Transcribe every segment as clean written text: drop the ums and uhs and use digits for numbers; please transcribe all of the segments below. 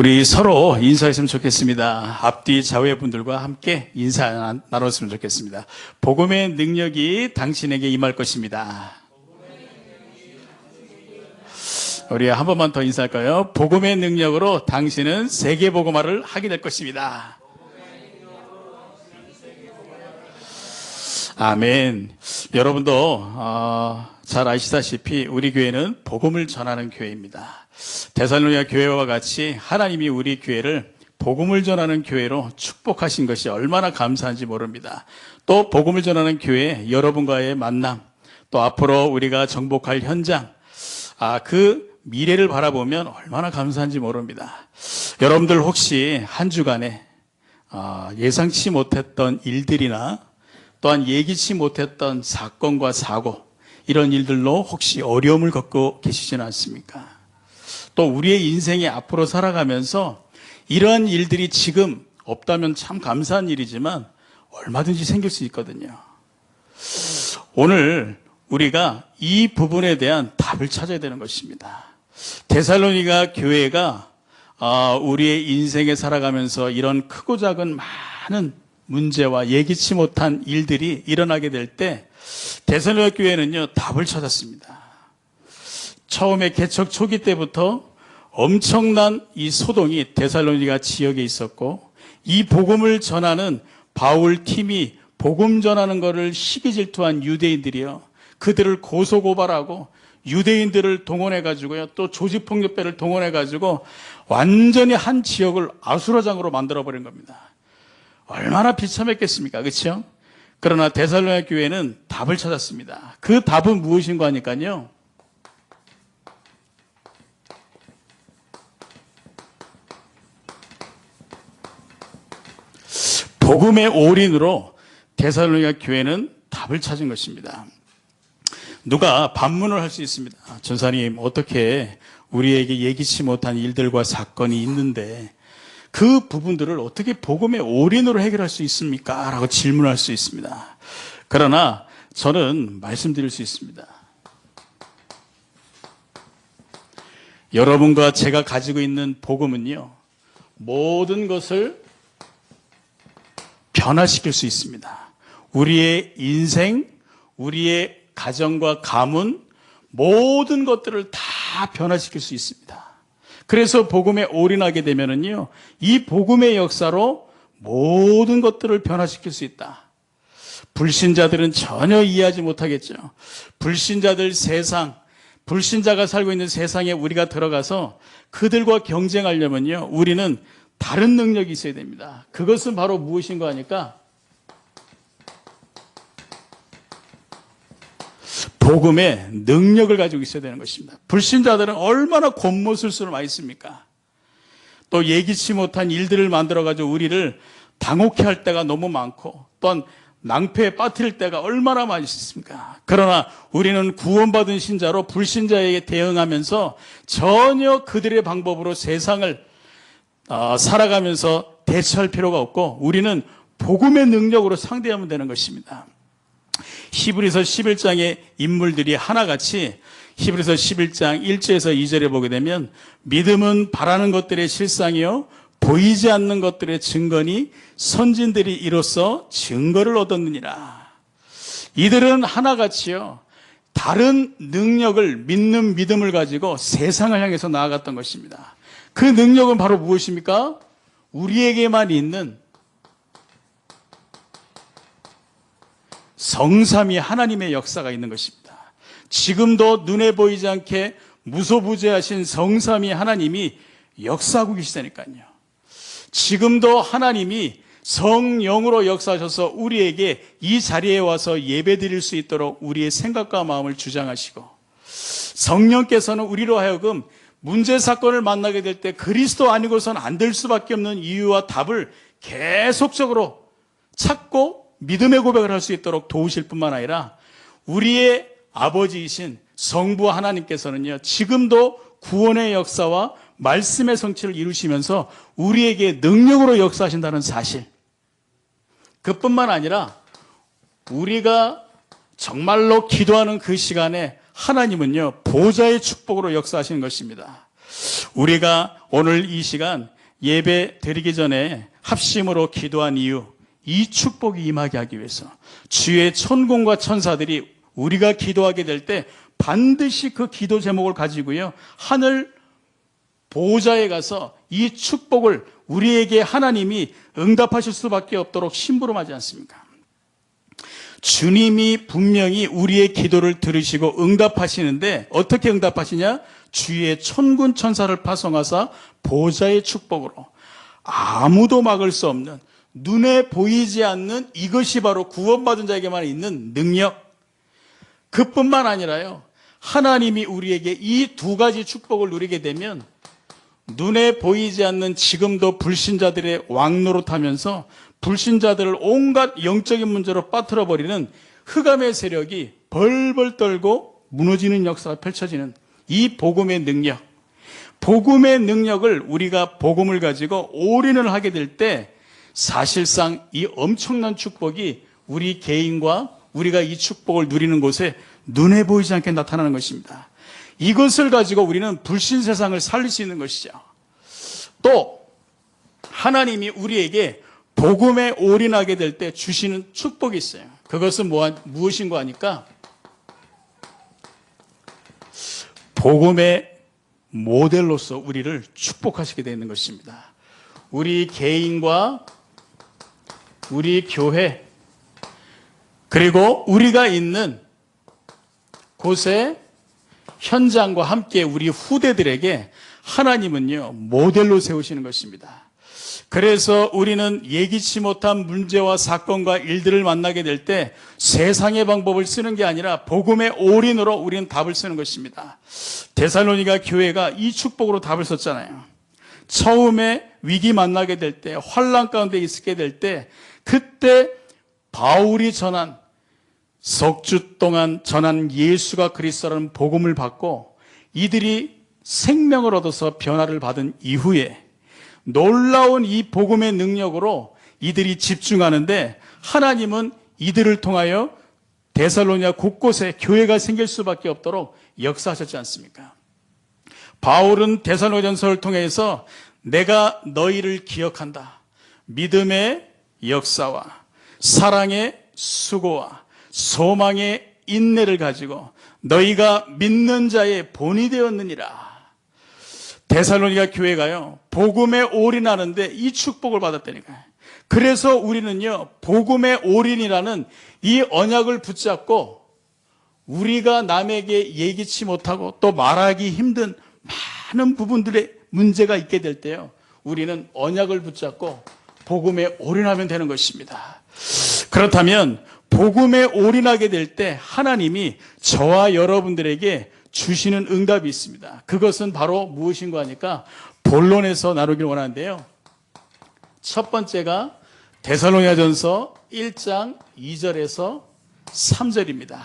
우리 서로 인사했으면 좋겠습니다. 앞뒤 좌우분들과 함께 인사 나눴으면 좋겠습니다. 복음의 능력이 당신에게 임할 것입니다. 우리 한 번만 더 인사할까요? 복음의 능력으로 당신은 세계복음화를 하게 될 것입니다. 아멘. 여러분도 잘 아시다시피 우리 교회는 복음을 전하는 교회입니다. 데살로니가 교회와 같이 하나님이 우리 교회를 복음을 전하는 교회로 축복하신 것이 얼마나 감사한지 모릅니다. 또 복음을 전하는 교회 여러분과의 만남, 또 앞으로 우리가 정복할 현장, 그 미래를 바라보면 얼마나 감사한지 모릅니다. 여러분들 혹시 한 주간에 예상치 못했던 일들이나 또한 예기치 못했던 사건과 사고, 이런 일들로 혹시 어려움을 겪고 계시지는 않습니까? 또 우리의 인생에 앞으로 살아가면서 이러한 일들이 지금 없다면 참 감사한 일이지만 얼마든지 생길 수 있거든요. 오늘 우리가 이 부분에 대한 답을 찾아야 되는 것입니다. 데살로니가 교회가 우리의 인생에 살아가면서 이런 크고 작은 많은 문제와 예기치 못한 일들이 일어나게 될 때 데살로니가 교회는요, 답을 찾았습니다. 처음에 개척 초기 때부터 엄청난 이 소동이 데살로니가 지역에 있었고, 이 복음을 전하는 바울 팀이 복음 전하는 것을 시기질투한 유대인들이요, 그들을 고소고발하고 유대인들을 동원해가지고요, 또 조직폭력배를 동원해가지고 완전히 한 지역을 아수라장으로 만들어버린 겁니다. 얼마나 비참했겠습니까? 그렇죠? 그러나 데살로니가 교회는 답을 찾았습니다. 그 답은 무엇인가 하니까요, 복음의 올인으로 데살로니가 교회는 답을 찾은 것입니다. 누가 반문을 할 수 있습니다. 전사님, 어떻게 우리에게 예기치 못한 일들과 사건이 있는데 그 부분들을 어떻게 복음의 올인으로 해결할 수 있습니까? 라고 질문할 수 있습니다. 그러나 저는 말씀드릴 수 있습니다. 여러분과 제가 가지고 있는 복음은요, 모든 것을 변화시킬 수 있습니다. 우리의 인생, 우리의 가정과 가문, 모든 것들을 다 변화시킬 수 있습니다. 그래서 복음에 올인하게 되면은요, 이 복음의 역사로 모든 것들을 변화시킬 수 있다. 불신자들은 전혀 이해하지 못하겠죠. 불신자들 세상, 불신자가 살고 있는 세상에 우리가 들어가서 그들과 경쟁하려면요, 우리는 다른 능력이 있어야 됩니다. 그것은 바로 무엇인가 하니까 복음의 능력을 가지고 있어야 되는 것입니다. 불신자들은 얼마나 곤모술수를 많이 씁니까? 또 예기치 못한 일들을 만들어가지고 우리를 당혹해 할 때가 너무 많고, 또한 낭패에 빠뜨릴 때가 얼마나 많이 있습니까? 그러나 우리는 구원받은 신자로 불신자에게 대응하면서 전혀 그들의 방법으로 세상을 살아가면서 대처할 필요가 없고, 우리는 복음의 능력으로 상대하면 되는 것입니다. 히브리서 11장의 인물들이 하나같이 히브리서 11장 1절에서 2절에 보게 되면, 믿음은 바라는 것들의 실상이요 보이지 않는 것들의 증거니 선진들이 이로써 증거를 얻었느니라. 이들은 하나같이요, 다른 능력을 믿는 믿음을 가지고 세상을 향해서 나아갔던 것입니다. 그 능력은 바로 무엇입니까? 우리에게만 있는 성삼위 하나님의 역사가 있는 것입니다. 지금도 눈에 보이지 않게 무소부재하신 성삼위 하나님이 역사하고 계시다니까요. 지금도 하나님이 성령으로 역사하셔서 우리에게 이 자리에 와서 예배드릴 수 있도록 우리의 생각과 마음을 주장하시고, 성령께서는 우리로 하여금 문제 사건을 만나게 될 때 그리스도 아니고서는 안 될 수밖에 없는 이유와 답을 계속적으로 찾고 믿음의 고백을 할 수 있도록 도우실 뿐만 아니라, 우리의 아버지이신 성부 하나님께서는요, 지금도 구원의 역사와 말씀의 성취를 이루시면서 우리에게 능력으로 역사하신다는 사실, 그뿐만 아니라 우리가 정말로 기도하는 그 시간에 하나님은요, 보좌의 축복으로 역사하시는 것입니다. 우리가 오늘 이 시간 예배 드리기 전에 합심으로 기도한 이유, 이 축복이 임하게 하기 위해서 주의 천군과 천사들이 우리가 기도하게 될 때 반드시 그 기도 제목을 가지고요, 하늘 보호자에 가서 이 축복을 우리에게 하나님이 응답하실 수밖에 없도록 심부름하지 않습니까? 주님이 분명히 우리의 기도를 들으시고 응답하시는데 어떻게 응답하시냐? 주의 천군 천사를 파송하사 보호자의 축복으로 아무도 막을 수 없는, 눈에 보이지 않는, 이것이 바로 구원받은 자에게만 있는 능력. 그뿐만 아니라요, 하나님이 우리에게 이 두 가지 축복을 누리게 되면 눈에 보이지 않는 지금도 불신자들의 왕노릇하면서 불신자들을 온갖 영적인 문제로 빠뜨려버리는 흑암의 세력이 벌벌 떨고 무너지는 역사가 펼쳐지는 이 복음의 능력, 복음의 능력을 우리가 복음을 가지고 올인을 하게 될 때 사실상 이 엄청난 축복이 우리 개인과 우리가 이 축복을 누리는 곳에 눈에 보이지 않게 나타나는 것입니다. 이것을 가지고 우리는 불신 세상을 살릴 수 있는 것이죠. 또 하나님이 우리에게 복음에 올인하게 될 때 주시는 축복이 있어요. 그것은 무엇인가 하니까 복음의 모델로서 우리를 축복하시게 되는 것입니다. 우리 개인과 우리 교회, 그리고 우리가 있는 곳의 현장과 함께 우리 후대들에게 하나님은요, 모델로 세우시는 것입니다. 그래서 우리는 예기치 못한 문제와 사건과 일들을 만나게 될 때 세상의 방법을 쓰는 게 아니라 복음의 올인으로 우리는 답을 쓰는 것입니다. 데살로니가 교회가 이 축복으로 답을 썼잖아요. 처음에 위기 만나게 될 때, 환난 가운데 있게 될 때, 그때 바울이 전한, 석 주 동안 전한 예수가 그리스도라는 복음을 받고 이들이 생명을 얻어서 변화를 받은 이후에 놀라운 이 복음의 능력으로 이들이 집중하는데 하나님은 이들을 통하여 데살로니가 곳곳에 교회가 생길 수밖에 없도록 역사하셨지 않습니까? 바울은 데살로니가전서를 통해서 내가 너희를 기억한다. 믿음의 역사와 사랑의 수고와 소망의 인내를 가지고 너희가 믿는 자의 본이 되었느니라. 데살로니가 교회가요, 복음에 올인하는데 이 축복을 받았다니까요. 그래서 우리는요, 복음의 올인이라는 이 언약을 붙잡고 우리가 남에게 예기치 못하고 또 말하기 힘든 많은 부분들의 문제가 있게 될 때요, 우리는 언약을 붙잡고 복음에 올인하면 되는 것입니다. 그렇다면 복음에 올인하게 될 때 하나님이 저와 여러분들에게 주시는 응답이 있습니다. 그것은 바로 무엇인가 하니까 본론에서 나누길 원하는데요. 첫 번째가 데살로니가전서 1장 2절에서 3절입니다.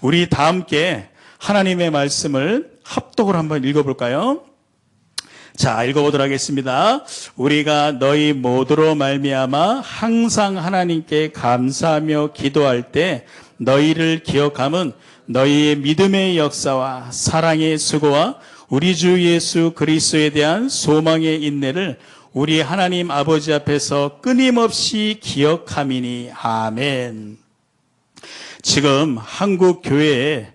우리 다 함께 하나님의 말씀을 합독을 한번 읽어볼까요? 자, 읽어보도록 하겠습니다. 우리가 너희 모두로 말미암아 항상 하나님께 감사하며 기도할 때 너희를 기억함은 너희의 믿음의 역사와 사랑의 수고와 우리 주 예수 그리스도에 대한 소망의 인내를 우리 하나님 아버지 앞에서 끊임없이 기억함이니. 아멘. 지금 한국 교회의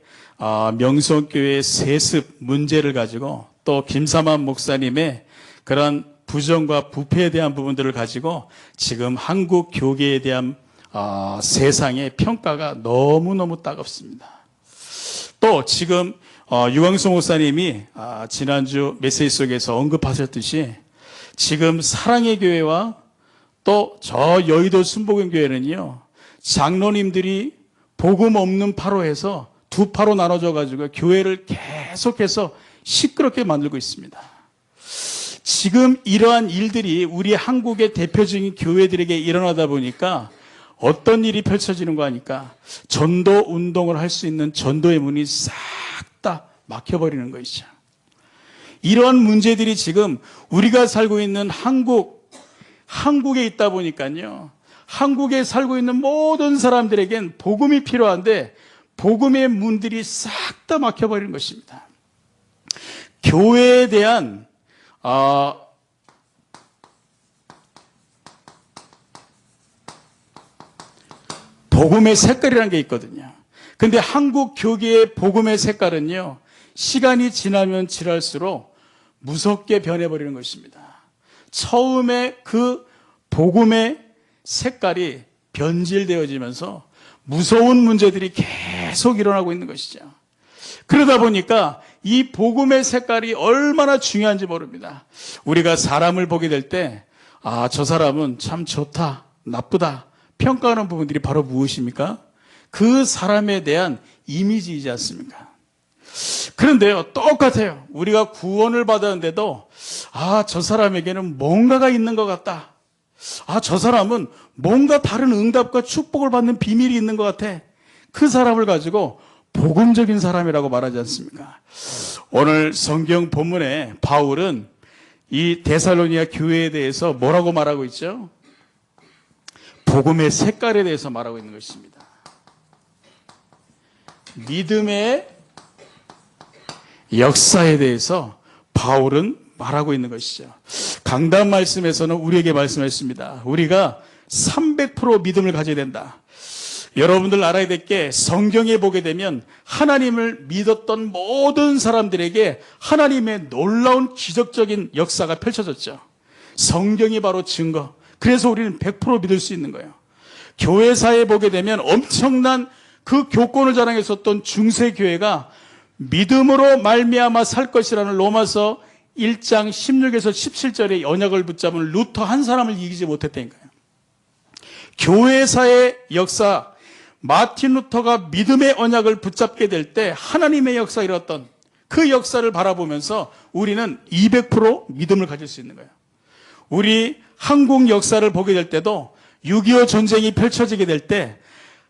명성교회 세습 문제를 가지고 또 김삼환 목사님의 그런 부정과 부패에 대한 부분들을 가지고 지금 한국 교계에 대한 세상의 평가가 너무너무 따갑습니다. 또 지금 유광수 목사님이 지난주 메시지 속에서 언급하셨듯이 지금 사랑의 교회와 또 저 여의도 순복음교회는요, 장로님들이 복음 없는 파로에서 두 파로 나눠져 가지고 교회를 계속해서 시끄럽게 만들고 있습니다. 지금 이러한 일들이 우리 한국의 대표적인 교회들에게 일어나다 보니까 어떤 일이 펼쳐지는 거 하니까 전도 운동을 할 수 있는 전도의 문이 싹 다 막혀버리는 것이죠. 이런 문제들이 지금 우리가 살고 있는 한국에 있다 보니까요, 한국에 살고 있는 모든 사람들에겐 복음이 필요한데 복음의 문들이 싹 다 막혀버리는 것입니다. 교회에 대한 복음의 색깔이라는 게 있거든요. 근데 한국 교계의 복음의 색깔은요, 시간이 지나면 지날수록 무섭게 변해버리는 것입니다. 처음에 그 복음의 색깔이 변질되어지면서 무서운 문제들이 계속 일어나고 있는 것이죠. 그러다 보니까 이 복음의 색깔이 얼마나 중요한지 모릅니다. 우리가 사람을 보게 될 때, 저 사람은 참 좋다, 나쁘다, 평가하는 부분들이 바로 무엇입니까? 그 사람에 대한 이미지이지 않습니까? 그런데요, 똑같아요. 우리가 구원을 받았는데도, 저 사람에게는 뭔가가 있는 것 같다. 저 사람은 뭔가 다른 응답과 축복을 받는 비밀이 있는 것 같아. 그 사람을 가지고 복음적인 사람이라고 말하지 않습니까? 오늘 성경 본문에 바울은 이 데살로니가 교회에 대해서 뭐라고 말하고 있죠? 복음의 색깔에 대해서 말하고 있는 것입니다. 믿음의 역사에 대해서 바울은 말하고 있는 것이죠. 강단 말씀에서는 우리에게 말씀했습니다. 우리가 300% 믿음을 가져야 된다. 여러분들 알아야 될 게, 성경에 보게 되면 하나님을 믿었던 모든 사람들에게 하나님의 놀라운 기적적인 역사가 펼쳐졌죠. 성경이 바로 증거. 그래서 우리는 100% 믿을 수 있는 거예요. 교회사에 보게 되면 엄청난 그 교권을 자랑했었던 중세교회가 믿음으로 말미암아 살 것이라는 로마서 1장 16에서 17절의 언약을 붙잡은 루터 한 사람을 이기지 못했다니까요. 교회사의 역사, 마틴 루터가 믿음의 언약을 붙잡게 될 때 하나님의 역사에 이뤘던 그 역사를 바라보면서 우리는 200% 믿음을 가질 수 있는 거예요. 우리 한국 역사를 보게 될 때도 6.25 전쟁이 펼쳐지게 될 때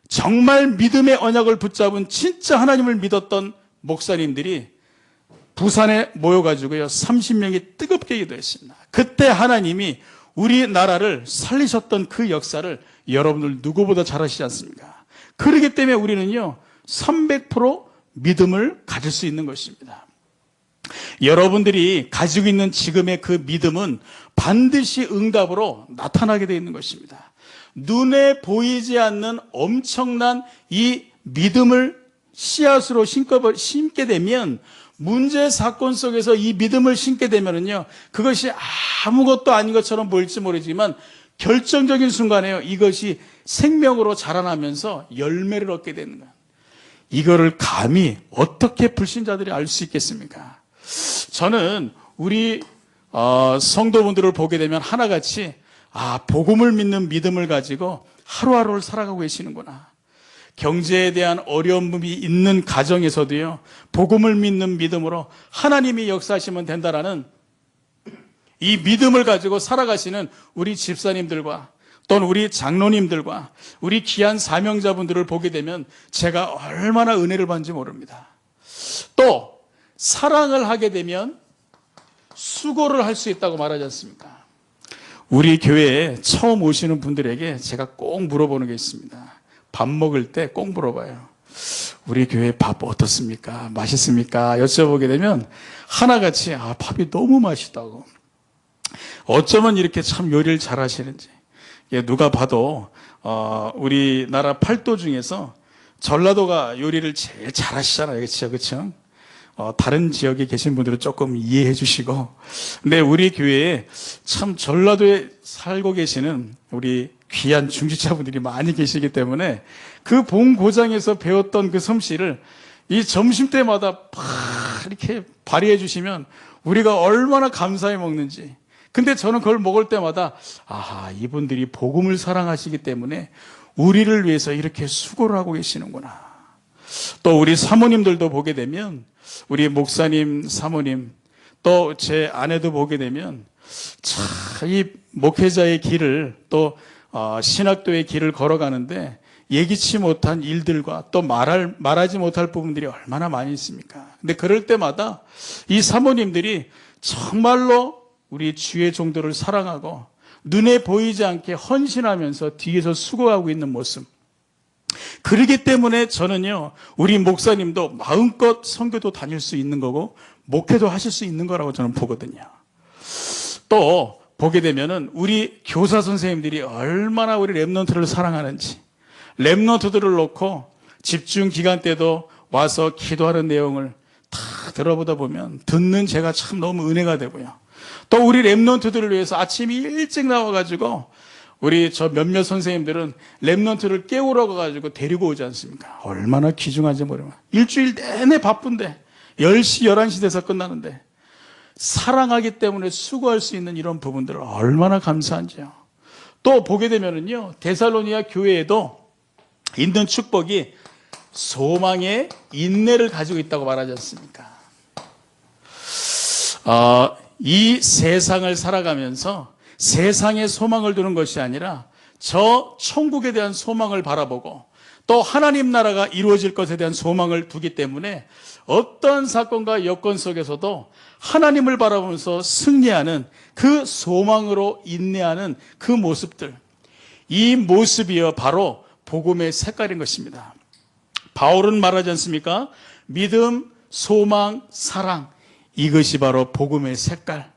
정말 믿음의 언약을 붙잡은 진짜 하나님을 믿었던 목사님들이 부산에 모여가지고요, 30명이 뜨겁게 기도했습니다. 그때 하나님이 우리나라를 살리셨던 그 역사를 여러분들 누구보다 잘 아시지 않습니까? 그렇기 때문에 우리는요, 300% 믿음을 가질 수 있는 것입니다. 여러분들이 가지고 있는 지금의 그 믿음은 반드시 응답으로 나타나게 되어 있는 것입니다. 눈에 보이지 않는 엄청난 이 믿음을 씨앗으로 심게 되면, 문제 사건 속에서 이 믿음을 심게 되면은요, 그것이 아무것도 아닌 것처럼 보일지 모르지만 결정적인 순간에요, 이것이 생명으로 자라나면서 열매를 얻게 되는 거예요. 이거를 감히 어떻게 불신자들이 알 수 있겠습니까? 저는 우리 성도분들을 보게 되면 하나같이 복음을 믿는 믿음을 가지고 하루하루를 살아가고 계시는구나. 경제에 대한 어려움이 있는 가정에서도요, 복음을 믿는 믿음으로 하나님이 역사하시면 된다라는 이 믿음을 가지고 살아가시는 우리 집사님들과 또는 우리 장로님들과 우리 귀한 사명자분들을 보게 되면 제가 얼마나 은혜를 받는지 모릅니다. 또 사랑을 하게 되면 수고를 할 수 있다고 말하지 않습니까? 우리 교회에 처음 오시는 분들에게 제가 꼭 물어보는 게 있습니다. 밥 먹을 때 꼭 물어봐요. 우리 교회 밥 어떻습니까? 맛있습니까? 여쭤보게 되면 하나같이 밥이 너무 맛있다고. 어쩌면 이렇게 참 요리를 잘 하시는지. 누가 봐도 우리나라 8도 중에서 전라도가 요리를 제일 잘 하시잖아요. 그렇죠? 다른 지역에 계신 분들은 조금 이해해 주시고. 근데 우리 교회에 참 전라도에 살고 계시는 우리 귀한 중지자분들이 많이 계시기 때문에 그 본고장에서 배웠던 그 솜씨를 이 점심때마다 막 이렇게 발휘해 주시면 우리가 얼마나 감사해 먹는지. 근데 저는 그걸 먹을 때마다 이분들이 복음을 사랑하시기 때문에 우리를 위해서 이렇게 수고를 하고 계시는구나. 또 우리 사모님들도 보게 되면, 우리 목사님, 사모님, 또 제 아내도 보게 되면 참 이 목회자의 길을 또 신학도의 길을 걸어가는데 예기치 못한 일들과 또 말하지 못할 부분들이 얼마나 많이 있습니까? 근데 그럴 때마다 이 사모님들이 정말로 우리 주의 종들을 사랑하고 눈에 보이지 않게 헌신하면서 뒤에서 수고하고 있는 모습. 그러기 때문에 저는요, 우리 목사님도 마음껏 선교도 다닐 수 있는 거고 목회도 하실 수 있는 거라고 저는 보거든요. 또 보게 되면은 우리 교사 선생님들이 얼마나 우리 렘넌트를 사랑하는지, 렘넌트들을 놓고 집중 기간 때도 와서 기도하는 내용을 다 들어보다 보면 듣는 제가 참 너무 은혜가 되고요. 또 우리 렘넌트들을 위해서 아침 일찍 나와가지고 우리 저 몇몇 선생님들은 렘넌트를 깨우러 가가지고 데리고 오지 않습니까? 얼마나 귀중한지 모르면. 일주일 내내 바쁜데 10시, 11시 돼서 끝나는데 사랑하기 때문에 수고할 수 있는 이런 부분들을 얼마나 감사한지요. 또 보게 되면은요, 데살로니가 교회에도 있는 축복이 소망의 인내를 가지고 있다고 말하지 않습니까? 이 세상을 살아가면서 세상에 소망을 두는 것이 아니라 저 천국에 대한 소망을 바라보고 또 하나님 나라가 이루어질 것에 대한 소망을 두기 때문에 어떤 사건과 여건 속에서도 하나님을 바라보면서 승리하는 그 소망으로 인내하는 그 모습들, 이 모습이요 바로 복음의 색깔인 것입니다. 바울은 말하지 않습니까? 믿음, 소망, 사랑, 이것이 바로 복음의 색깔.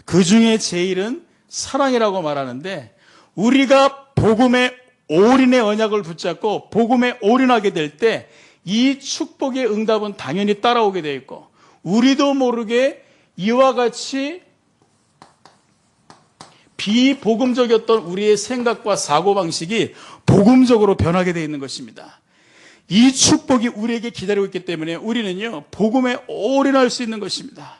그 중에 제일은 사랑이라고 말하는데, 우리가 복음의 올인의 언약을 붙잡고 복음에 올인하게 될 때 이 축복의 응답은 당연히 따라오게 되어 있고, 우리도 모르게 이와 같이 비복음적이었던 우리의 생각과 사고방식이 복음적으로 변하게 되어 있는 것입니다. 이 축복이 우리에게 기다리고 있기 때문에 우리는요, 복음에 올인할 수 있는 것입니다.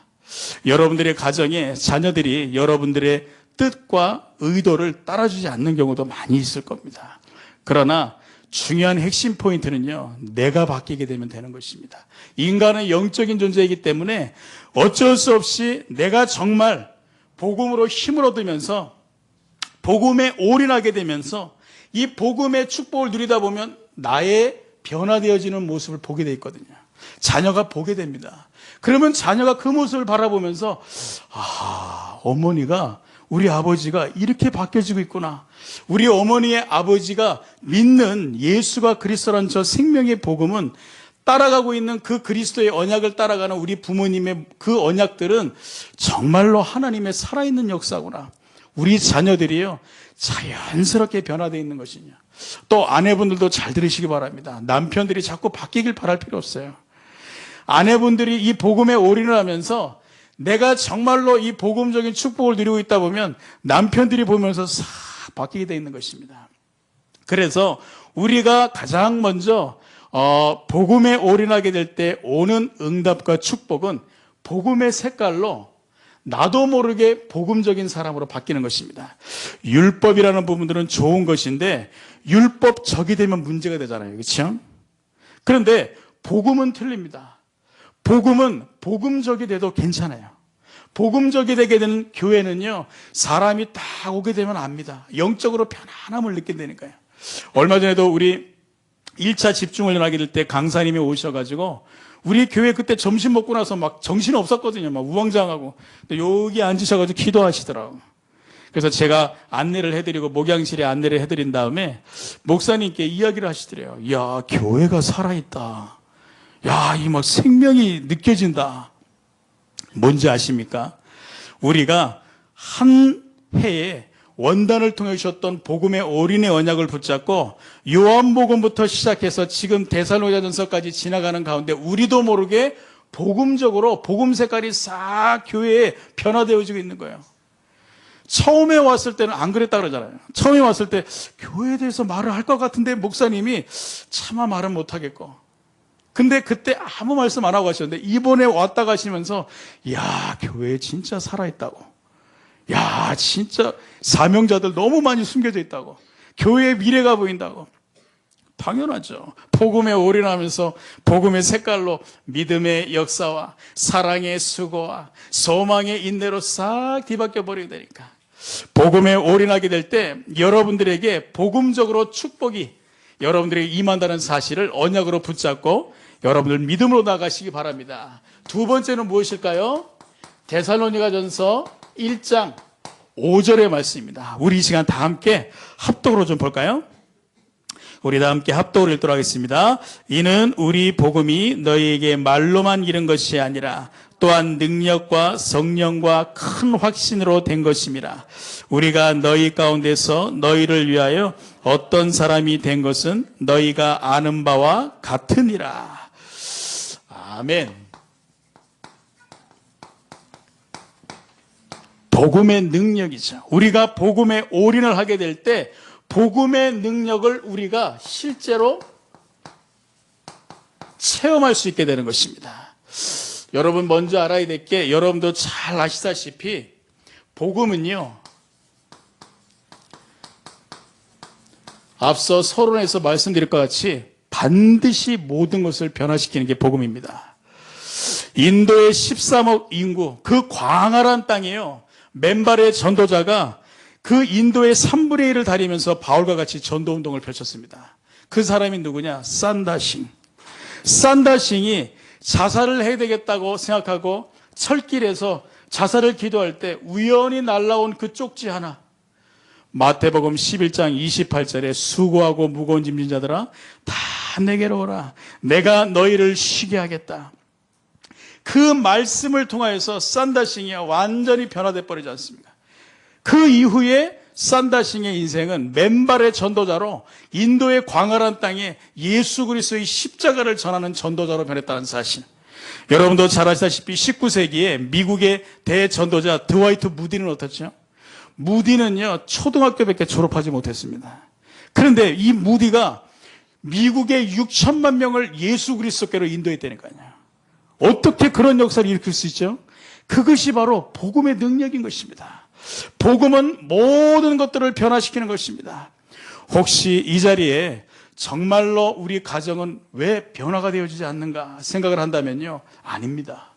여러분들의 가정에 자녀들이 여러분들의 뜻과 의도를 따라주지 않는 경우도 많이 있을 겁니다. 그러나 중요한 핵심 포인트는요, 내가 바뀌게 되면 되는 것입니다. 인간은 영적인 존재이기 때문에 어쩔 수 없이 내가 정말 복음으로 힘을 얻으면서 복음에 올인하게 되면서 이 복음의 축복을 누리다 보면 나의 변화되어지는 모습을 보게 돼 있거든요. 자녀가 보게 됩니다. 그러면 자녀가 그 모습을 바라보면서 어머니가, 우리 아버지가 이렇게 바뀌어지고 있구나. 우리 어머니의 아버지가 믿는 예수가 그리스도라는 저 생명의 복음은 따라가고 있는 그 그리스도의 언약을 따라가는 우리 부모님의 그 언약들은 정말로 하나님의 살아있는 역사구나. 우리 자녀들이요, 자연스럽게 변화되어 있는 것이냐. 또 아내분들도 잘 들으시기 바랍니다. 남편들이 자꾸 바뀌길 바랄 필요 없어요. 아내분들이 이 복음에 올인을 하면서 내가 정말로 이 복음적인 축복을 누리고 있다 보면 남편들이 보면서 싹 바뀌게 되어 있는 것입니다. 그래서 우리가 가장 먼저 복음에 올인하게 될 때 오는 응답과 축복은 복음의 색깔로 나도 모르게 복음적인 사람으로 바뀌는 것입니다. 율법이라는 부분들은 좋은 것인데 율법적이 되면 문제가 되잖아요. 그렇죠? 그런데 복음은 틀립니다. 복음은 복음적이 돼도 괜찮아요. 복음적이 되게 되는 교회는요, 사람이 딱 오게 되면 압니다. 영적으로 편안함을 느낀다니까요. 얼마 전에도 우리 1차 집중훈련하게 될 때 강사님이 오셔가지고 우리 교회 그때 점심 먹고 나서 막 정신 없었거든요. 막 우왕좌왕하고. 근데 여기 앉으셔가지고 기도하시더라고요. 그래서 제가 안내를 해드리고 목양실에 안내를 해드린 다음에 목사님께 이야기를 하시더래요. 야, 교회가 살아있다. 야, 이 막 생명이 느껴진다. 뭔지 아십니까? 우리가 한 해에 원단을 통해 주셨던 복음의 올인의 언약을 붙잡고 요한복음부터 시작해서 지금 데살로니가전서까지 지나가는 가운데 우리도 모르게 복음적으로 복음 색깔이 싹 교회에 변화되어지고 있는 거예요. 처음에 왔을 때는 안 그랬다 그러잖아요. 처음에 왔을 때 교회에 대해서 말을 할 것 같은데 목사님이 차마 말은 못하겠고, 근데 그때 아무 말씀 안 하고 가셨는데 이번에 왔다 가시면서 야, 교회에 진짜 살아있다고, 야, 진짜 사명자들 너무 많이 숨겨져 있다고, 교회의 미래가 보인다고. 당연하죠. 복음에 올인하면서 복음의 색깔로 믿음의 역사와 사랑의 수고와 소망의 인내로 싹 뒤바뀌어 버리게 되니까, 복음에 올인하게 될 때 여러분들에게 복음적으로 축복이 여러분들에게 임한다는 사실을 언약으로 붙잡고 여러분들 믿음으로 나가시기 바랍니다. 두 번째는 무엇일까요? 데살로니가전서 1장 5절의 말씀입니다. 우리 이 시간 다 함께 합독으로 좀 볼까요? 우리 다 함께 합독으로 읽도록 하겠습니다. 이는 우리 복음이 너희에게 말로만 이른 것이 아니라 또한 능력과 성령과 큰 확신으로 된 것임이라. 우리가 너희 가운데서 너희를 위하여 어떤 사람이 된 것은 너희가 아는 바와 같으니라. 아멘. 복음의 능력이죠. 우리가 복음에 올인을 하게 될 때 복음의 능력을 우리가 실제로 체험할 수 있게 되는 것입니다. 여러분 먼저 알아야 될 게, 여러분도 잘 아시다시피 복음은요, 앞서 서론에서 말씀드릴 것 같이 반드시 모든 것을 변화시키는 게 복음입니다. 인도의 13억 인구, 그 광활한 땅이에요. 맨발의 전도자가 그 인도의 3분의 1을 다니면서 바울과 같이 전도운동을 펼쳤습니다. 그 사람이 누구냐? 산다싱. 산다싱이 자살을 해야 되겠다고 생각하고 철길에서 자살을 기도할 때 우연히 날라온 그 쪽지 하나, 마태복음 11장 28절에 수고하고 무거운 짐진 자들아 다 내게로 오라, 내가 너희를 쉬게 하겠다. 그 말씀을 통하여서 산다싱이 완전히 변화돼 버리지 않습니까? 그 이후에 산다싱의 인생은 맨발의 전도자로 인도의 광활한 땅에 예수 그리스도의 십자가를 전하는 전도자로 변했다는 사실. 여러분도 잘 아시다시피 19세기에 미국의 대전도자 드와이트 무디는 어떻죠? 무디는요, 초등학교밖에 졸업하지 못했습니다. 그런데 이 무디가 미국의 6천만 명을 예수 그리스도께로 인도했다니까요. 어떻게 그런 역사를 일으킬 수 있죠? 그것이 바로 복음의 능력인 것입니다. 복음은 모든 것들을 변화시키는 것입니다. 혹시 이 자리에 정말로 우리 가정은 왜 변화가 되어지지 않는가 생각을 한다면요, 아닙니다.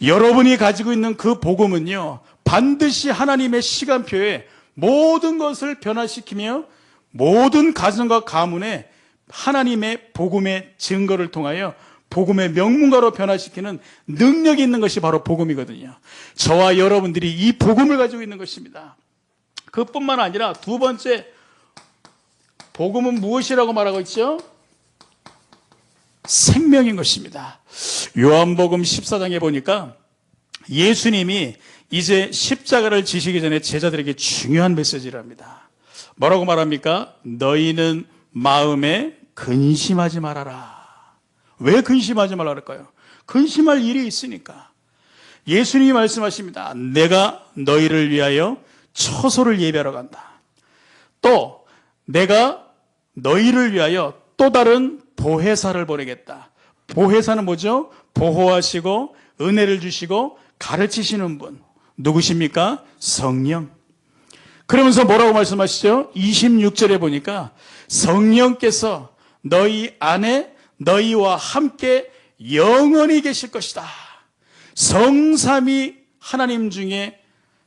여러분이 가지고 있는 그 복음은요, 반드시 하나님의 시간표에 모든 것을 변화시키며 모든 가정과 가문에 하나님의 복음의 증거를 통하여 복음의 명문가로 변화시키는 능력이 있는 것이 바로 복음이거든요. 저와 여러분들이 이 복음을 가지고 있는 것입니다. 그뿐만 아니라 두 번째, 복음은 무엇이라고 말하고 있죠? 생명인 것입니다. 요한복음 14장에 보니까 예수님이 이제 십자가를 지시기 전에 제자들에게 중요한 메시지를 합니다. 뭐라고 말합니까? 너희는 마음에 근심하지 말아라. 왜 근심하지 말라 그럴까요? 근심할 일이 있으니까. 예수님이 말씀하십니다. 내가 너희를 위하여 처소를 예비하러 간다. 또 내가 너희를 위하여 또 다른 보혜사를 보내겠다. 보혜사는 뭐죠? 보호하시고 은혜를 주시고 가르치시는 분. 누구십니까? 성령. 그러면서 뭐라고 말씀하시죠? 26절에 보니까 성령께서 너희 안에 너희와 함께 영원히 계실 것이다. 성삼위 하나님 중에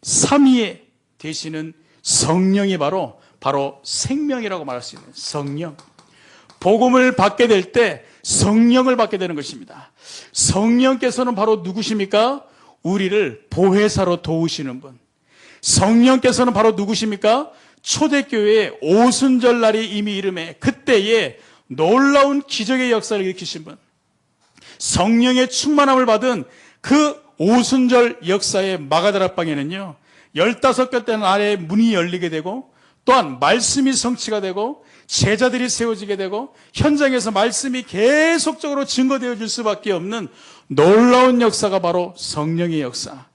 삼위에 되시는 성령이 바로 생명이라고 말할 수 있는 성령. 복음을 받게 될 때 성령을 받게 되는 것입니다. 성령께서는 바로 누구십니까? 우리를 보혜사로 도우시는 분. 성령께서는 바로 누구십니까? 초대교회의 오순절 날이 이미 이름에 그때에 놀라운 기적의 역사를 일으키신 분. 성령의 충만함을 받은 그 오순절 역사의 마가다락방에는요, 15개 되는 아래의 문이 열리게 되고, 또한 말씀이 성취가 되고 제자들이 세워지게 되고 현장에서 말씀이 계속적으로 증거되어질 수밖에 없는 놀라운 역사가 바로 성령의 역사.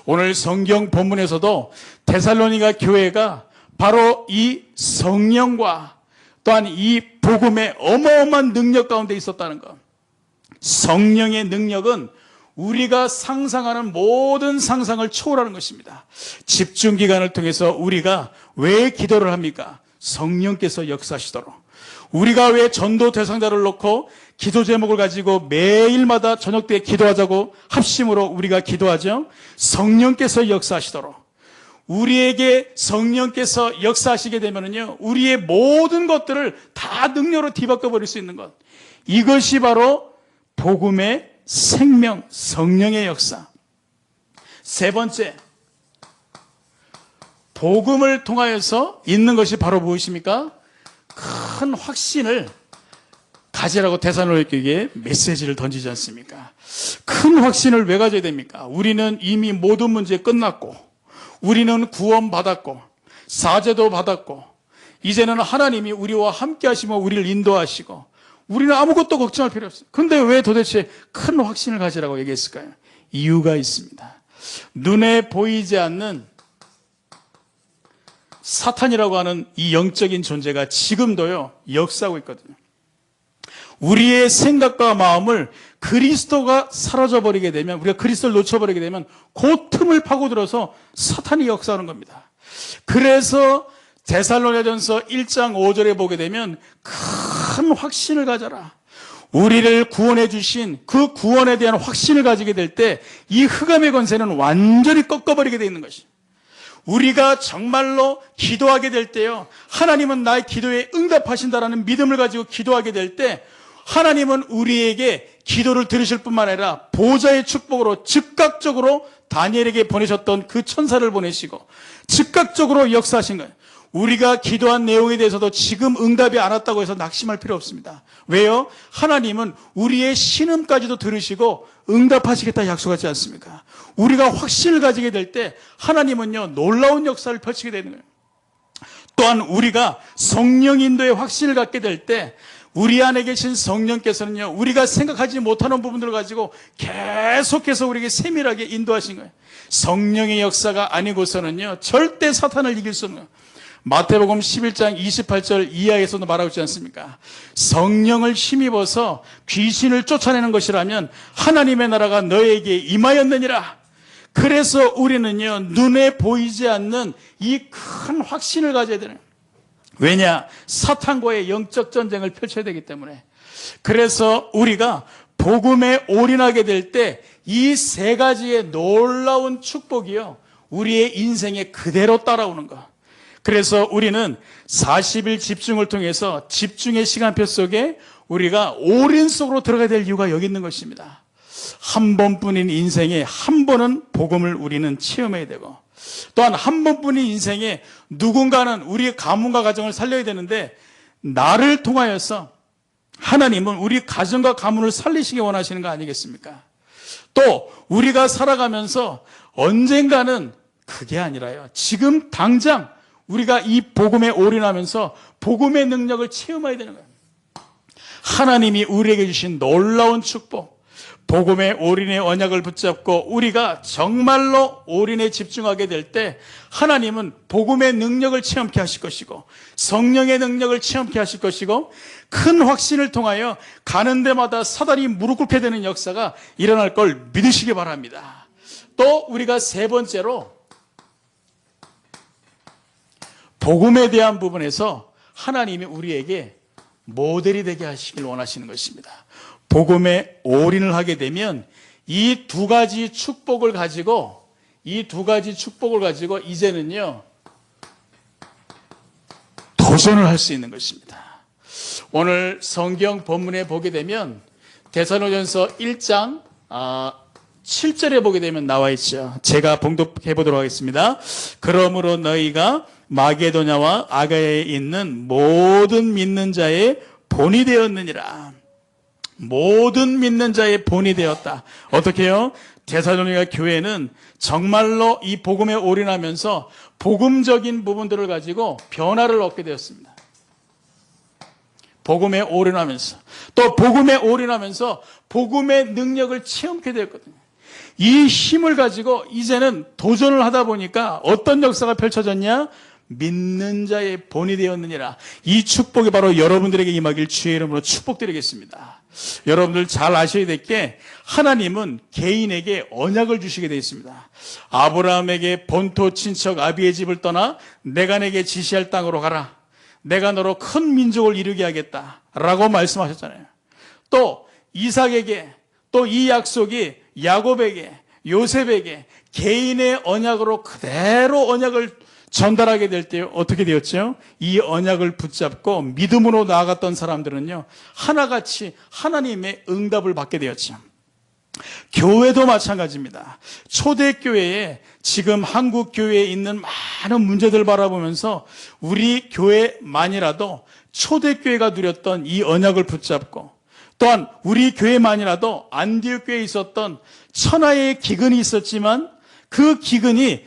오늘 성경 본문에서도 데살로니가 교회가 바로 이 성령과 또한 이 복음의 어마어마한 능력 가운데 있었다는 것. 성령의 능력은 우리가 상상하는 모든 상상을 초월하는 것입니다. 집중기간을 통해서 우리가 왜 기도를 합니까? 성령께서 역사하시도록. 우리가 왜 전도 대상자를 놓고 기도 제목을 가지고 매일마다 저녁 때 기도하자고 합심으로 우리가 기도하죠? 성령께서 역사하시도록. 우리에게 성령께서 역사하시게 되면은요, 우리의 모든 것들을 다 능력으로 뒤바꿔 버릴 수 있는 것. 이것이 바로 복음의 생명, 성령의 역사. 세 번째, 복음을 통하여서 있는 것이 바로 무엇입니까? 큰 확신을 가지라고 데살로니가에게 메시지를 던지지 않습니까? 큰 확신을 왜 가져야 됩니까? 우리는 이미 모든 문제 끝났고, 우리는 구원받았고, 사죄도 받았고, 이제는 하나님이 우리와 함께 하시며 우리를 인도하시고, 우리는 아무것도 걱정할 필요 없어요. 근데 왜 도대체 큰 확신을 가지라고 얘기했을까요? 이유가 있습니다. 눈에 보이지 않는 사탄이라고 하는 이 영적인 존재가 지금도요, 역사하고 있거든요. 우리의 생각과 마음을 그리스도가 사라져버리게 되면, 우리가 그리스도를 놓쳐버리게 되면 그 틈을 파고들어서 사탄이 역사하는 겁니다. 그래서 데살로니가전서 1장 5절에 보게 되면 큰 확신을 가져라. 우리를 구원해 주신 그 구원에 대한 확신을 가지게 될 때 이 흑암의 권세는 완전히 꺾어버리게 되어 있는 것이죠. 우리가 정말로 기도하게 될 때요, 하나님은 나의 기도에 응답하신다라는 믿음을 가지고 기도하게 될 때 하나님은 우리에게 기도를 들으실 뿐만 아니라 보좌의 축복으로 즉각적으로 다니엘에게 보내셨던 그 천사를 보내시고 즉각적으로 역사하신 거예요. 우리가 기도한 내용에 대해서도 지금 응답이 안 왔다고 해서 낙심할 필요 없습니다. 왜요? 하나님은 우리의 신음까지도 들으시고 응답하시겠다 약속하지 않습니까? 우리가 확신을 가지게 될 때 하나님은요, 놀라운 역사를 펼치게 되는 거예요. 또한 우리가 성령 인도의 확신을 갖게 될 때 우리 안에 계신 성령께서는요, 우리가 생각하지 못하는 부분들을 가지고 계속해서 우리에게 세밀하게 인도하신 거예요. 성령의 역사가 아니고서는요, 절대 사탄을 이길 수 없는 거예요. 마태복음 11장 28절 이하에서도 말하고 있지 않습니까? 성령을 힘입어서 귀신을 쫓아내는 것이라면 하나님의 나라가 너에게 임하였느니라. 그래서 우리는요, 눈에 보이지 않는 이 큰 확신을 가져야 되는 거예요. 왜냐? 사탄과의 영적 전쟁을 펼쳐야 되기 때문에. 그래서 우리가 복음에 올인하게 될 때 이 세 가지의 놀라운 축복이요, 우리의 인생에 그대로 따라오는 것. 그래서 우리는 40일 집중을 통해서 집중의 시간표 속에 우리가 올인 속으로 들어가야 될 이유가 여기 있는 것입니다. 한 번뿐인 인생에 한 번은 복음을 우리는 체험해야 되고, 또한 한 번뿐인 인생에 누군가는 우리의 가문과 가정을 살려야 되는데 나를 통하여서 하나님은 우리 가정과 가문을 살리시기 원하시는 거 아니겠습니까? 또 우리가 살아가면서 언젠가는 그게 아니라요, 지금 당장 우리가 이 복음에 올인하면서 복음의 능력을 체험해야 되는 거예요. 하나님이 우리에게 주신 놀라운 축복, 복음의 올인의 언약을 붙잡고 우리가 정말로 올인에 집중하게 될 때 하나님은 복음의 능력을 체험케 하실 것이고 성령의 능력을 체험케 하실 것이고 큰 확신을 통하여 가는 데마다 사단이 무릎 꿇게 되는 역사가 일어날 걸 믿으시기 바랍니다. 또 우리가 세 번째로 복음에 대한 부분에서 하나님이 우리에게 모델이 되게 하시길 원하시는 것입니다. 복음에 올인을 하게 되면 이 두 가지 축복을 가지고 이제는요, 도전을 할 수 있는 것입니다. 오늘 성경 본문에 보게 되면 데살로니가전서 1장 7절에 보게 되면 나와 있죠. 제가 봉독해 보도록 하겠습니다. 그러므로 너희가 마게도냐와 아가야에 있는 모든 믿는 자의 본이 되었느니라. 모든 믿는 자의 본이 되었다. 어떻게 해요? 데살로니가 교회는 정말로 이 복음에 올인하면서 복음적인 부분들을 가지고 변화를 얻게 되었습니다. 복음에 올인하면서, 또 복음에 올인하면서 복음의 능력을 체험하게 되었거든요. 이 힘을 가지고 이제는 도전을 하다 보니까 어떤 역사가 펼쳐졌냐? 믿는 자의 본이 되었느니라. 이 축복이 바로 여러분들에게 임하길 주의 이름으로 축복드리겠습니다. 여러분들 잘 아셔야 될 게 하나님은 개인에게 언약을 주시게 되어 있습니다. 아브라함에게 본토 친척 아비의 집을 떠나 내가 내게 지시할 땅으로 가라. 내가 너로 큰 민족을 이루게 하겠다 라고 말씀하셨잖아요. 또 이삭에게, 또 이 약속이 야곱에게, 요셉에게 개인의 언약으로 그대로 언약을 전달하게 될 때 어떻게 되었죠? 이 언약을 붙잡고 믿음으로 나아갔던 사람들은요, 하나같이 하나님의 응답을 받게 되었죠. 교회도 마찬가지입니다. 초대교회에 지금 한국 교회에 있는 많은 문제들 바라보면서 우리 교회만이라도 초대교회가 누렸던 이 언약을 붙잡고, 또한 우리 교회만이라도 안디옥 교회에 있었던 천하의 기근이 있었지만 그 기근이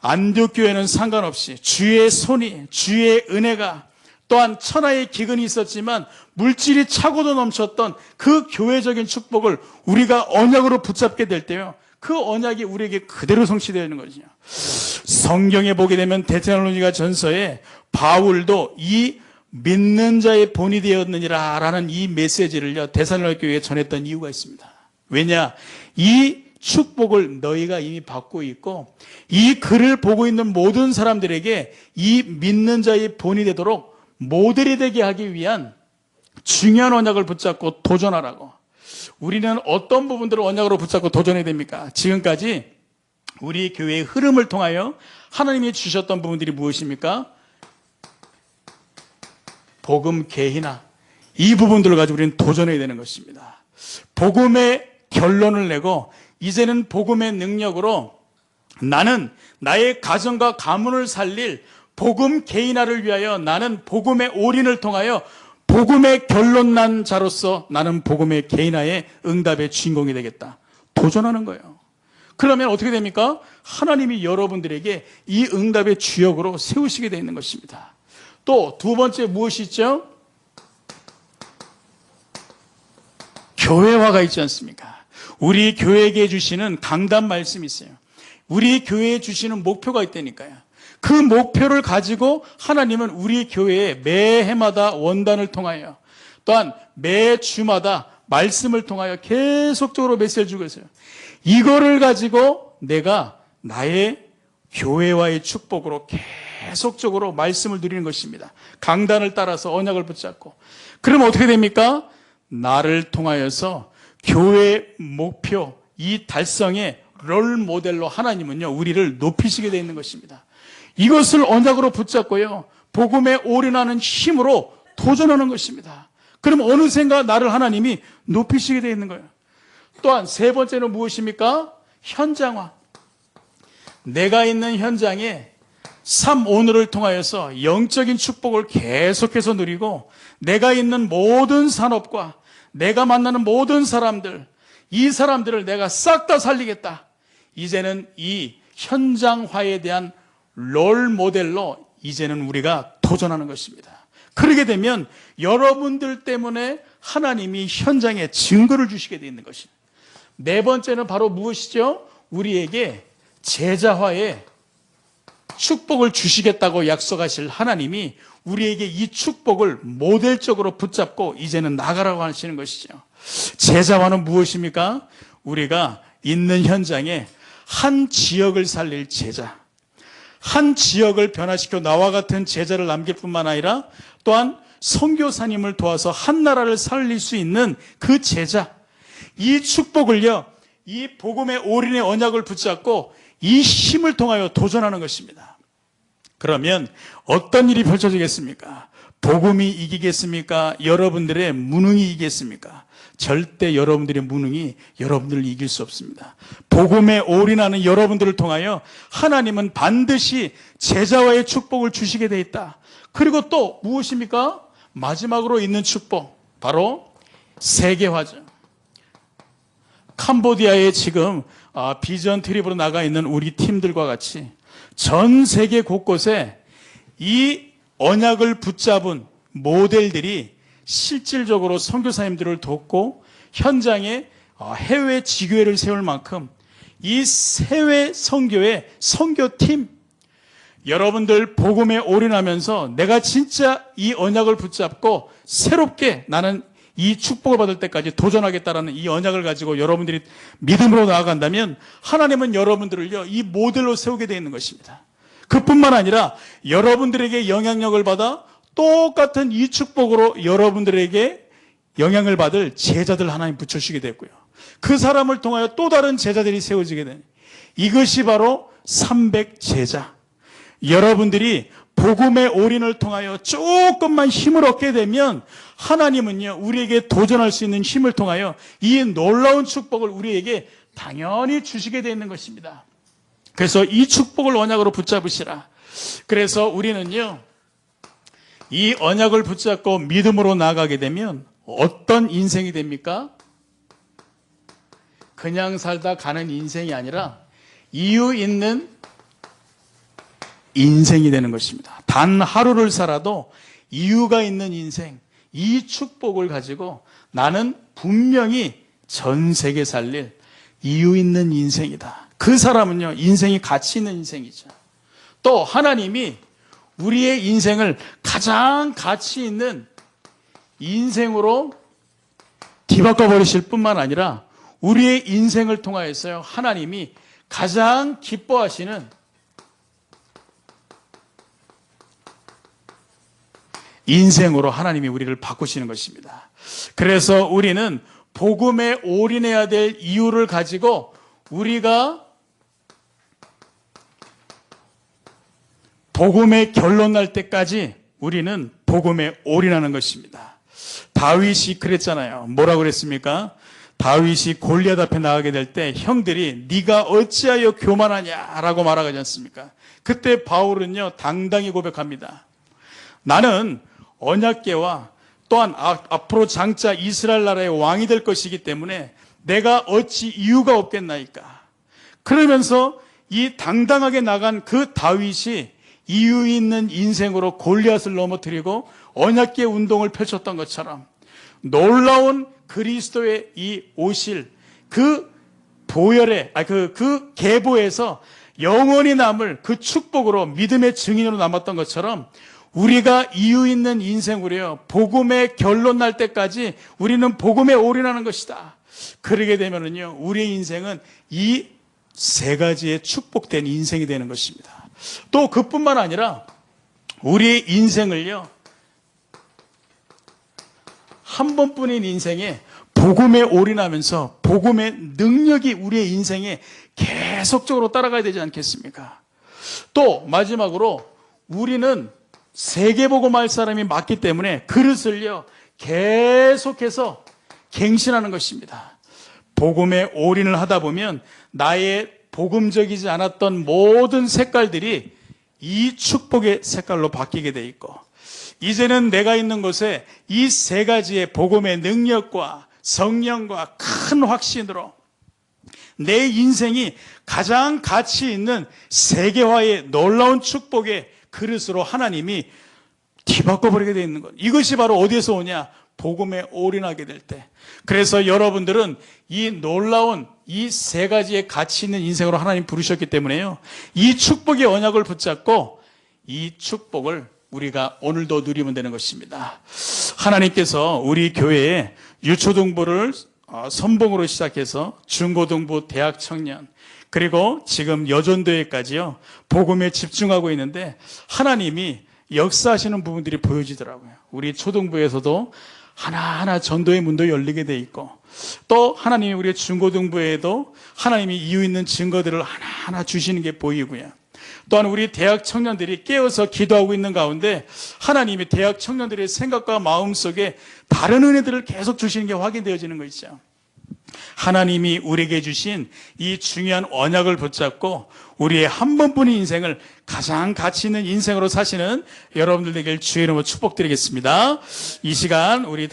안디옥 교회는 상관없이 주의 손이, 주의 은혜가, 또한 천하의 기근이 있었지만 물질이 차고도 넘쳤던 그 교회적인 축복을 우리가 언약으로 붙잡게 될 때요, 그 언약이 우리에게 그대로 성취되어 있는 거죠. 성경에 보게 되면 데살로니가 전서에 바울도 이 믿는 자의 본이 되었느니라 라는 이 메시지를요, 데살로니가 교회에 전했던 이유가 있습니다. 왜냐? 이 축복을 너희가 이미 받고 있고 이 글을 보고 있는 모든 사람들에게 이 믿는 자의 본이 되도록 모델이 되게 하기 위한 중요한 언약을 붙잡고 도전하라고. 우리는 어떤 부분들을 언약으로 붙잡고 도전해야 됩니까? 지금까지 우리 교회의 흐름을 통하여 하나님이 주셨던 부분들이 무엇입니까? 복음 개희나 이 부분들을 가지고 우리는 도전해야 되는 것입니다. 복음의 결론을 내고 이제는 복음의 능력으로 나는 나의 가정과 가문을 살릴 복음 개인화를 위하여 나는 복음의 올인을 통하여 복음의 결론 난 자로서 나는 복음의 개인화의 응답의 주인공이 되겠다. 도전하는 거예요. 그러면 어떻게 됩니까? 하나님이 여러분들에게 이 응답의 주역으로 세우시게 되어 있는 것입니다. 또 두 번째 무엇이 있죠? 교회화가 있지 않습니까? 우리 교회에게 주시는 강단 말씀이 있어요. 우리 교회에 주시는 목표가 있다니까요. 그 목표를 가지고 하나님은 우리 교회에 매해마다 원단을 통하여 또한 매주마다 말씀을 통하여 계속적으로 메시지를 주고 있어요. 이거를 가지고 내가 나의 교회와의 축복으로 계속적으로 말씀을 누리는 것입니다. 강단을 따라서 언약을 붙잡고. 그러면 어떻게 됩니까? 나를 통하여서 교회 목표 이 달성의 롤 모델로 하나님은요 우리를 높이시게 되어 있는 것입니다. 이것을 언약으로 붙잡고요 복음에 올인하는 힘으로 도전하는 것입니다. 그럼 어느샌가 나를 하나님이 높이시게 되어 있는 거예요. 또한 세 번째는 무엇입니까? 현장화. 내가 있는 현장에 삶 오늘을 통하여서 영적인 축복을 계속해서 누리고 내가 있는 모든 산업과 내가 만나는 모든 사람들, 이 사람들을 내가 싹 다 살리겠다. 이제는 이 현장화에 대한 롤 모델로 이제는 우리가 도전하는 것입니다. 그러게 되면 여러분들 때문에 하나님이 현장에 증거를 주시게 되어 있는 것입니다. 네 번째는 바로 무엇이죠? 우리에게 제자화의 축복을 주시겠다고 약속하실 하나님이 우리에게 이 축복을 모델적으로 붙잡고 이제는 나가라고 하시는 것이죠. 제자화는 무엇입니까? 우리가 있는 현장에 한 지역을 살릴 제자, 한 지역을 변화시켜 나와 같은 제자를 남길 뿐만 아니라 또한 선교사님을 도와서 한 나라를 살릴 수 있는 그 제자, 이 축복을요, 이 복음의 올인의 언약을 붙잡고 이 힘을 통하여 도전하는 것입니다. 그러면 어떤 일이 펼쳐지겠습니까? 복음이 이기겠습니까? 여러분들의 무능이 이기겠습니까? 절대 여러분들의 무능이 여러분들을 이길 수 없습니다. 복음에 올인하는 여러분들을 통하여 하나님은 반드시 제자와의 축복을 주시게 돼 있다. 그리고 또 무엇입니까? 마지막으로 있는 축복, 바로 세계화죠. 캄보디아에 지금 비전 트립으로 나가 있는 우리 팀들과 같이 전 세계 곳곳에 이 언약을 붙잡은 모델들이 실질적으로 선교사님들을 돕고 현장에 해외 지교회를 세울 만큼 이 해외 선교의 선교팀, 여러분들 복음에 올인하면서 내가 진짜 이 언약을 붙잡고 새롭게 나는 이 축복을 받을 때까지 도전하겠다라는 이 언약을 가지고 여러분들이 믿음으로 나아간다면 하나님은 여러분들을요 이 모델로 세우게 되어 있는 것입니다. 그뿐만 아니라 여러분들에게 영향력을 받아 똑같은 이 축복으로 여러분들에게 영향을 받을 제자들 하나님 붙여주시게 됐고요. 그 사람을 통하여 또 다른 제자들이 세워지게 되는 이것이 바로 300제자. 여러분들이 복음의 올인을 통하여 조금만 힘을 얻게 되면 하나님은요, 우리에게 도전할 수 있는 힘을 통하여 이 놀라운 축복을 우리에게 당연히 주시게 되어 있는 것입니다. 그래서 이 축복을 언약으로 붙잡으시라. 그래서 우리는요, 이 언약을 붙잡고 믿음으로 나아가게 되면 어떤 인생이 됩니까? 그냥 살다 가는 인생이 아니라 이유 있는 인생이 되는 것입니다. 단 하루를 살아도 이유가 있는 인생, 이 축복을 가지고 나는 분명히 전 세계 살릴 이유 있는 인생이다. 그 사람은요, 인생이 가치 있는 인생이죠. 또 하나님이 우리의 인생을 가장 가치 있는 인생으로 뒤바꿔 버리실 뿐만 아니라 우리의 인생을 통하여서요, 하나님이 가장 기뻐하시는 인생으로 하나님이 우리를 바꾸시는 것입니다. 그래서 우리는 복음에 올인해야 될 이유를 가지고 우리가 복음의 결론 날 때까지 우리는 복음에 올인하는 것입니다. 다윗이 그랬잖아요. 뭐라고 그랬습니까? 다윗이 골리앗 앞에 나가게 될 때 형들이 네가 어찌하여 교만하냐라고 말하지 않습니까? 그때 바울은요, 당당히 고백합니다. 나는 언약궤와 또한 앞으로 장차 이스라엘 나라의 왕이 될 것이기 때문에 내가 어찌 이유가 없겠나이까. 그러면서 이 당당하게 나간 그 다윗이 이유 있는 인생으로 골리앗을 넘어뜨리고 언약궤 운동을 펼쳤던 것처럼 놀라운 그리스도의 이 오실 그 보혈의 그 계보에서 영원히 남을 그 축복으로 믿음의 증인으로 남았던 것처럼 우리가 이유 있는 인생으로요, 복음의 결론 날 때까지 우리는 복음에 올인하는 것이다. 그러게 되면은요, 우리의 인생은 이 세 가지의 축복된 인생이 되는 것입니다. 또 그뿐만 아니라 우리의 인생을요, 한 번뿐인 인생에 복음에 올인하면서 복음의 능력이 우리의 인생에 계속적으로 따라가야 되지 않겠습니까? 또 마지막으로 우리는 세계복음할 사람이 맞기 때문에 그릇을요, 계속해서 갱신하는 것입니다. 복음에 올인을 하다 보면 나의 복음적이지 않았던 모든 색깔들이 이 축복의 색깔로 바뀌게 돼 있고, 이제는 내가 있는 곳에 이 세 가지의 복음의 능력과 성령과 큰 확신으로 내 인생이 가장 가치 있는 세계화의 놀라운 축복의 그릇으로 하나님이 뒤바꿔 버리게 되어 있는 것. 이것이 바로 어디에서 오냐? 복음에 올인하게 될 때. 그래서 여러분들은 이 놀라운 이 세 가지의 가치 있는 인생으로 하나님 부르셨기 때문에요, 이 축복의 언약을 붙잡고 이 축복을 우리가 오늘도 누리면 되는 것입니다. 하나님께서 우리 교회에 유초등부를 선봉으로 시작해서 중고등부, 대학 청년, 그리고 지금 여전도회까지요, 복음에 집중하고 있는데 하나님이 역사하시는 부분들이 보여지더라고요. 우리 초등부에서도 하나하나 전도의 문도 열리게 돼 있고, 또 하나님이 우리 중고등부에도 하나님이 이유 있는 증거들을 하나하나 주시는 게 보이고요. 또한 우리 대학 청년들이 깨어서 기도하고 있는 가운데 하나님이 대학 청년들의 생각과 마음 속에 다른 은혜들을 계속 주시는 게 확인되어지는 거 있죠. 하나님이 우리에게 주신 이 중요한 언약을 붙잡고 우리의 한 번뿐인 인생을 가장 가치 있는 인생으로 사시는 여러분들 되길 주의 이름으로 축복드리겠습니다. 이 시간 우리